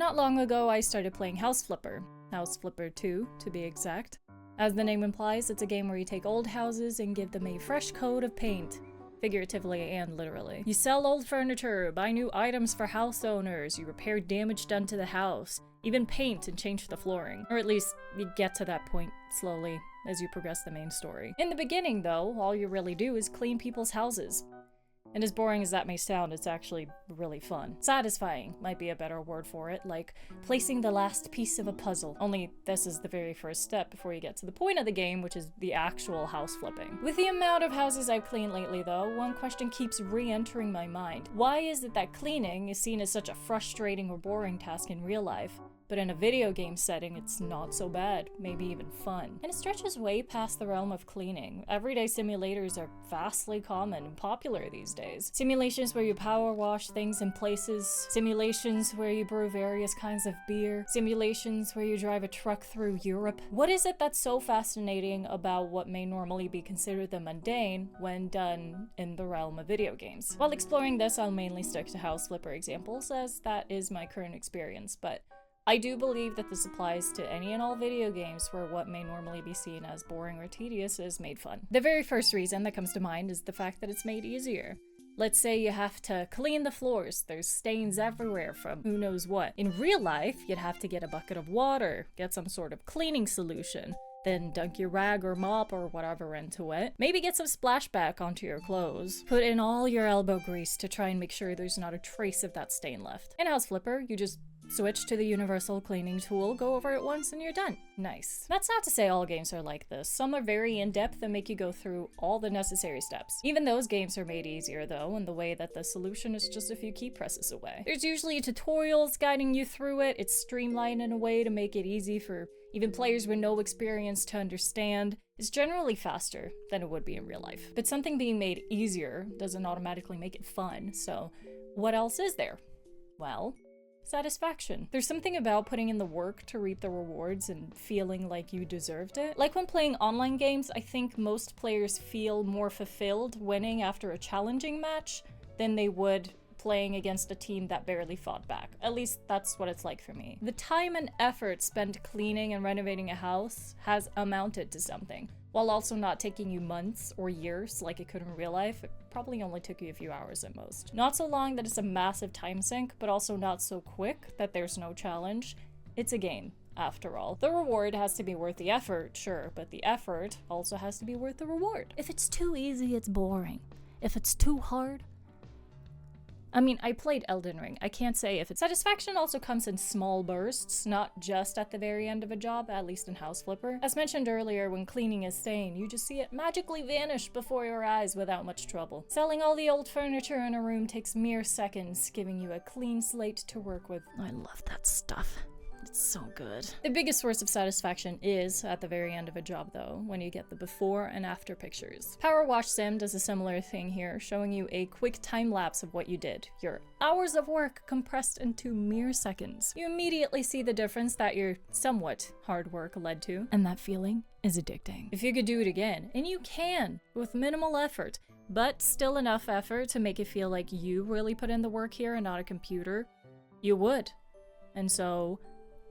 Not long ago, I started playing House Flipper 2 to be exact. As the name implies, it's a game where you take old houses and give them a fresh coat of paint. Figuratively and literally. You sell old furniture, buy new items for house owners, you repair damage done to the house, even paint and change the flooring. Or at least, you get to that point slowly as you progress the main story. In the beginning, though, all you really do is clean people's houses. And as boring as that may sound, it's actually really fun. Satisfying might be a better word for it, like placing the last piece of a puzzle. Only this is the very first step before you get to the point of the game, which is the actual house flipping. With the amount of houses I've cleaned lately though, one question keeps re-entering my mind. Why is it that cleaning is seen as such a frustrating or boring task in real life? But in a video game setting, it's not so bad, maybe even fun. And it stretches way past the realm of cleaning. Everyday simulators are vastly common and popular these days. Simulations where you power wash things in places, simulations where you brew various kinds of beer, simulations where you drive a truck through Europe. What is it that's so fascinating about what may normally be considered the mundane when done in the realm of video games? While exploring this, I'll mainly stick to house flipper examples, as that is my current experience, but I do believe that this applies to any and all video games where what may normally be seen as boring or tedious is made fun. The very first reason that comes to mind is the fact that it's made easier. Let's say you have to clean the floors, there's stains everywhere from who knows what. In real life, you'd have to get a bucket of water, get some sort of cleaning solution, then dunk your rag or mop or whatever into it, maybe get some splashback onto your clothes, put in all your elbow grease to try and make sure there's not a trace of that stain left. In House Flipper, you just switch to the universal cleaning tool, go over it once, and you're done. Nice. That's not to say all games are like this. Some are very in-depth and make you go through all the necessary steps. Even those games are made easier, though, in the way that the solution is just a few key presses away. There's usually tutorials guiding you through it. It's streamlined in a way to make it easy for even players with no experience to understand. It's generally faster than it would be in real life. But something being made easier doesn't automatically make it fun, so what else is there? Well, satisfaction. There's something about putting in the work to reap the rewards and feeling like you deserved it. Like when playing online games, I think most players feel more fulfilled winning after a challenging match than they would playing against a team that barely fought back. At least that's what it's like for me. The time and effort spent cleaning and renovating a house has amounted to something. While also not taking you months or years like it could in real life, it probably only took you a few hours at most. Not so long that it's a massive time sink, but also not so quick that there's no challenge. It's a game, after all. The reward has to be worth the effort, sure, but the effort also has to be worth the reward. If it's too easy, it's boring. If it's too hard, I mean, I played Elden Ring. I can't say if it's... Satisfaction also comes in small bursts, not just at the very end of a job, at least in House Flipper. As mentioned earlier, when cleaning a stain, you just see it magically vanish before your eyes without much trouble. Selling all the old furniture in a room takes mere seconds, giving you a clean slate to work with. I love that stuff. It's so good. The biggest source of satisfaction is at the very end of a job though, when you get the before and after pictures. PowerWash Sim does a similar thing here, showing you a quick time lapse of what you did. Your hours of work compressed into mere seconds. You immediately see the difference that your somewhat hard work led to, and that feeling is addicting. If you could do it again, and you can, with minimal effort, but still enough effort to make it feel like you really put in the work here and not a computer, you would. And so,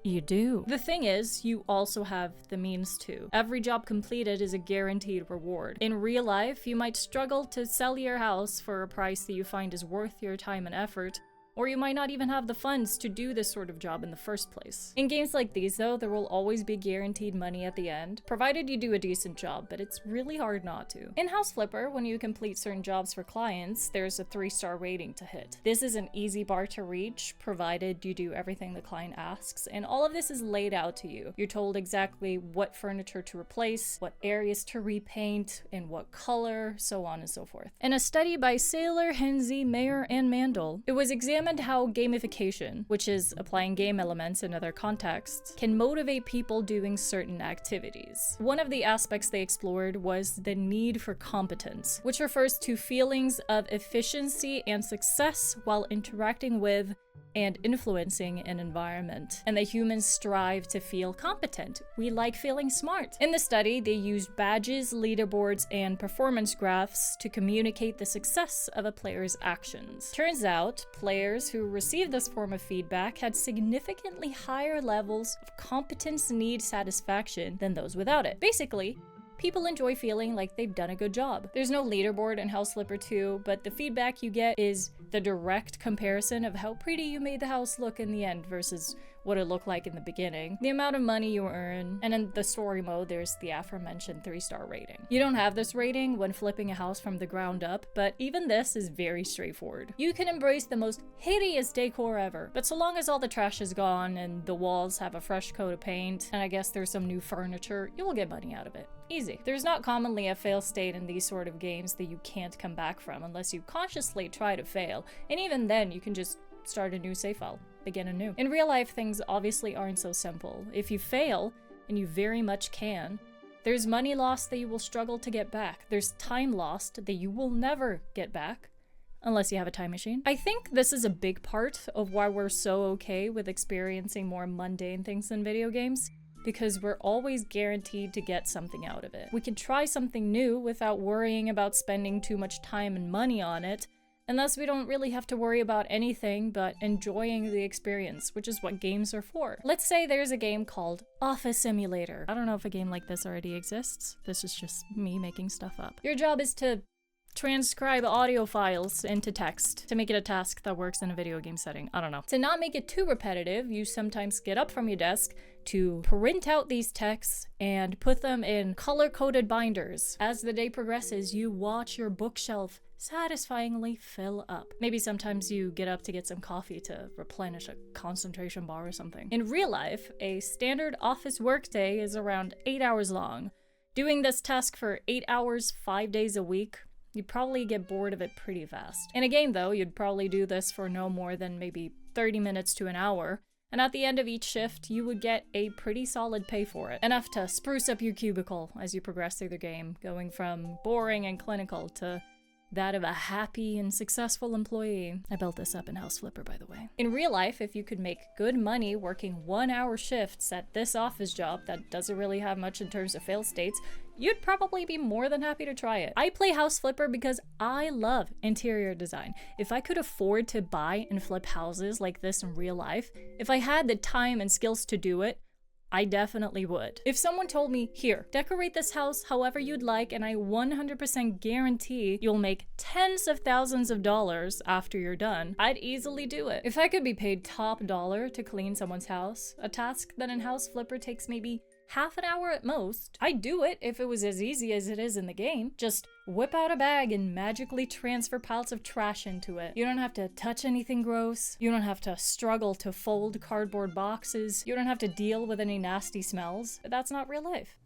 you do. The thing is, you also have the means to. Every job completed is a guaranteed reward. In real life, you might struggle to sell your house for a price that you find is worth your time and effort, or you might not even have the funds to do this sort of job in the first place. In games like these though, there will always be guaranteed money at the end, provided you do a decent job, but it's really hard not to. In House Flipper, when you complete certain jobs for clients, there's a 3-star rating to hit. This is an easy bar to reach, provided you do everything the client asks, and all of this is laid out to you. You're told exactly what furniture to replace, what areas to repaint, in what color, so on and so forth. In a study by Sailor, Hense, Mayr, and Mandl, it was examined how gamification, which is applying game elements in other contexts, can motivate people doing certain activities. One of the aspects they explored was the need for competence, which refers to feelings of efficiency and success while interacting with and influencing an environment. And the humans strive to feel competent. We like feeling smart. In the study, they used badges, leaderboards, and performance graphs to communicate the success of a player's actions. Turns out, players who received this form of feedback had significantly higher levels of competence need satisfaction than those without it. Basically, people enjoy feeling like they've done a good job. There's no leaderboard in House Flipper 2, but the feedback you get is the direct comparison of how pretty you made the house look in the end versus what it looked like in the beginning, the amount of money you earn, and in the story mode, there's the aforementioned 3-star rating. You don't have this rating when flipping a house from the ground up, but even this is very straightforward. You can embrace the most hideous decor ever, but so long as all the trash is gone and the walls have a fresh coat of paint, and I guess there's some new furniture, you will get money out of it. Easy. There's not commonly a fail state in these sort of games that you can't come back from unless you consciously try to fail, and even then you can just start a new save file, begin anew. In real life, things obviously aren't so simple. If you fail, and you very much can, there's money lost that you will struggle to get back. There's time lost that you will never get back, unless you have a time machine. I think this is a big part of why we're so okay with experiencing more mundane things in video games, because we're always guaranteed to get something out of it. We can try something new without worrying about spending too much time and money on it, and thus we don't really have to worry about anything but enjoying the experience, which is what games are for. Let's say there's a game called Office Simulator. I don't know if a game like this already exists. This is just me making stuff up. Your job is to transcribe audio files into text to make it a task that works in a video game setting. I don't know. To not make it too repetitive, you sometimes get up from your desk to print out these texts and put them in color-coded binders. As the day progresses, you watch your bookshelf satisfyingly fill up. Maybe sometimes you get up to get some coffee to replenish a concentration bar or something. In real life, a standard office workday is around 8 hours long. Doing this task for 8 hours, 5 days a week, you'd probably get bored of it pretty fast. In a game though, you'd probably do this for no more than maybe 30 minutes to an hour, and at the end of each shift, you would get a pretty solid pay for it. Enough to spruce up your cubicle as you progress through the game, going from boring and clinical to that of a happy and successful employee. I built this up in House Flipper, by the way. In real life, if you could make good money working 1-hour shifts at this office job that doesn't really have much in terms of fail states, you'd probably be more than happy to try it. I play House Flipper because I love interior design. If I could afford to buy and flip houses like this in real life, if I had the time and skills to do it, I definitely would. If someone told me, here, decorate this house however you'd like, and I 100% guarantee you'll make tens of thousands of dollars after you're done, I'd easily do it. If I could be paid top dollar to clean someone's house, a task that in House Flipper takes maybe half an hour at most, I'd do it if it was as easy as it is in the game. Just whip out a bag and magically transfer piles of trash into it. You don't have to touch anything gross. You don't have to struggle to fold cardboard boxes. You don't have to deal with any nasty smells. But that's not real life.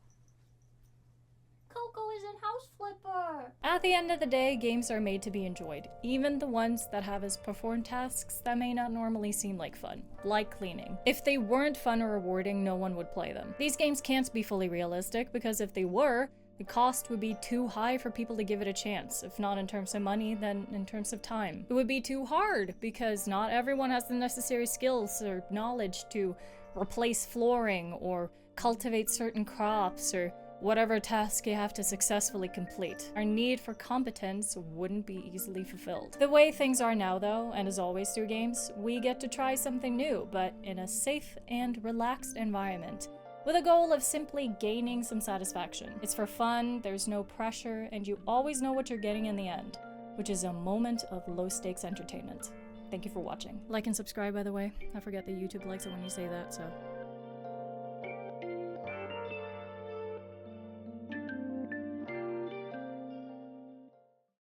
Coco is in House Flipper! At the end of the day, games are made to be enjoyed, even the ones that have us perform tasks that may not normally seem like fun, like cleaning. If they weren't fun or rewarding, no one would play them. These games can't be fully realistic, because if they were, the cost would be too high for people to give it a chance, if not in terms of money, then in terms of time. It would be too hard, because not everyone has the necessary skills or knowledge to replace flooring, or cultivate certain crops, or whatever task you have to successfully complete. Our need for competence wouldn't be easily fulfilled. The way things are now though, and as always through games, we get to try something new, but in a safe and relaxed environment, with a goal of simply gaining some satisfaction. It's for fun, there's no pressure, and you always know what you're getting in the end, which is a moment of low-stakes entertainment. Thank you for watching. Like and subscribe, by the way. I forget that YouTube likes it when you say that, so